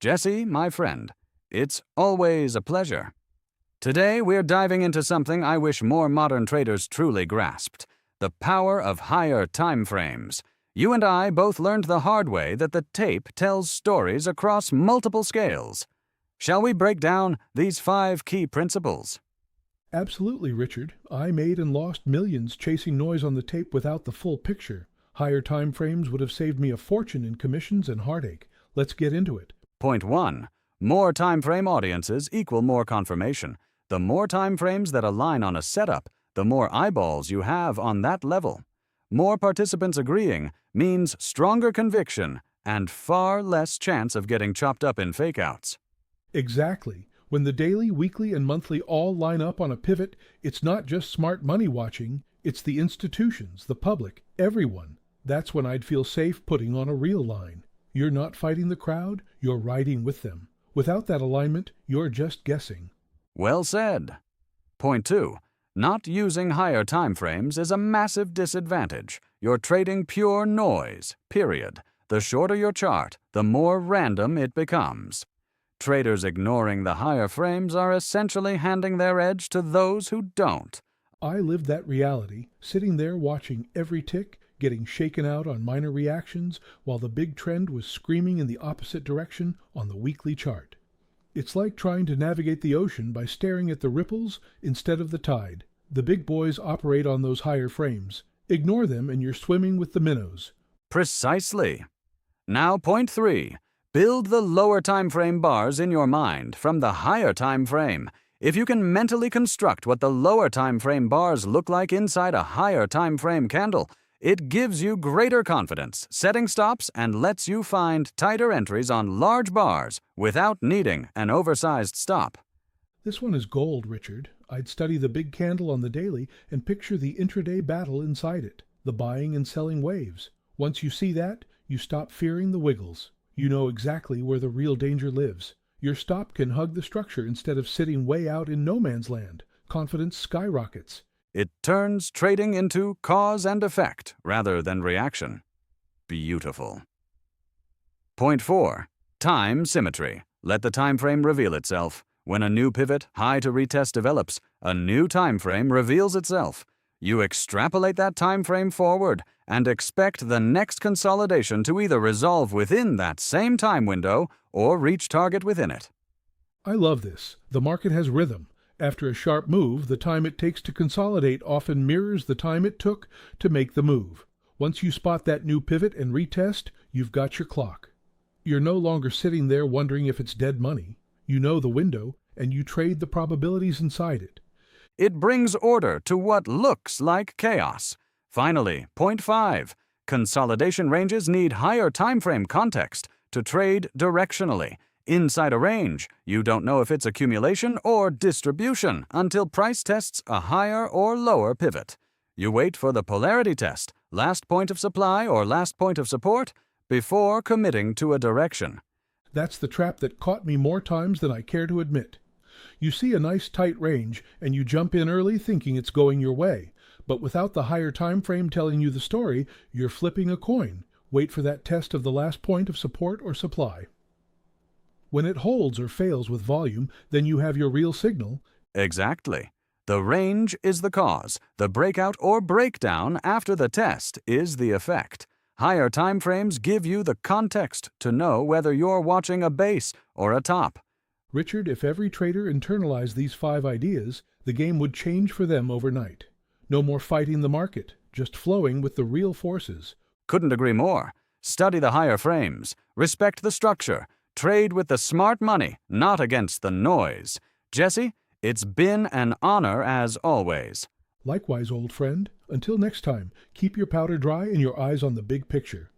Jesse, my friend, it's always a pleasure. Today we're diving into something I wish more modern traders truly grasped: the power of higher time frames. You and I both learned the hard way that the tape tells stories across multiple scales. Shall we break down these 5 key principles? Absolutely, Richard. I made and lost millions chasing noise on the tape without the full picture. Higher time frames would have saved me a fortune in commissions and heartache. Let's get into it. Point 1. More time frame audiences equal more confirmation. The more time frames that align on a setup, the more eyeballs you have on that level. More participants agreeing means stronger conviction and far less chance of getting chopped up in fakeouts. Exactly. When the daily, weekly, and monthly all line up on a pivot, it's not just smart money watching, it's the institutions, the public, everyone. That's when I'd feel safe putting on a real line. You're not fighting the crowd, you're riding with them. Without that alignment, you're just guessing. Well said. Point 2. Not using higher time frames is a massive disadvantage. You're trading pure noise, period. The shorter your chart, the more random it becomes. Traders ignoring the higher frames are essentially handing their edge to those who don't. I lived that reality, sitting there watching every tick, getting shaken out on minor reactions, while the big trend was screaming in the opposite direction on the weekly chart. It's like trying to navigate the ocean by staring at the ripples instead of the tide. The big boys operate on those higher frames. Ignore them and you're swimming with the minnows. Precisely. Now, point 3. Build the lower time frame bars in your mind from the higher time frame. If you can mentally construct what the lower time frame bars look like inside a higher time frame candle, it gives you greater confidence, setting stops, and lets you find tighter entries on large bars without needing an oversized stop. This one is gold, Richard. I'd study the big candle on the daily and picture the intraday battle inside it, the buying and selling waves. Once you see that, you stop fearing the wiggles. You know exactly where the real danger lives. Your stop can hug the structure instead of sitting way out in no man's land. Confidence skyrockets. It turns trading into cause and effect rather than reaction. Beautiful. Point 4. Time symmetry. Let the time frame reveal itself. When a new pivot, high to retest develops, a new time frame reveals itself. You extrapolate that time frame forward and expect the next consolidation to either resolve within that same time window or reach target within it. I love this. The market has rhythm. After a sharp move, the time it takes to consolidate often mirrors the time it took to make the move. Once you spot that new pivot and retest, you've got your clock. You're no longer sitting there wondering if it's dead money. You know the window, and you trade the probabilities inside it. It brings order to what looks like chaos. Finally, point 5. Consolidation ranges need higher time frame context to trade directionally. Inside a range, you don't know if it's accumulation or distribution until price tests a higher or lower pivot. You wait for the polarity test, last point of supply or last point of support, before committing to a direction. That's the trap that caught me more times than I care to admit. You see a nice tight range and you jump in early thinking it's going your way. But without the higher time frame telling you the story, you're flipping a coin. Wait for that test of the last point of support or supply. When it holds or fails with volume, then you have your real signal. Exactly. The range is the cause. The breakout or breakdown after the test is the effect. Higher time frames give you the context to know whether you're watching a base or a top. Richard, if every trader internalized these 5 ideas, the game would change for them overnight. No more fighting the market, just flowing with the real forces. Couldn't agree more. Study the higher frames. Respect the structure. Trade with the smart money, not against the noise. Jesse, it's been an honor as always. Likewise, old friend. Until next time, keep your powder dry and your eyes on the big picture.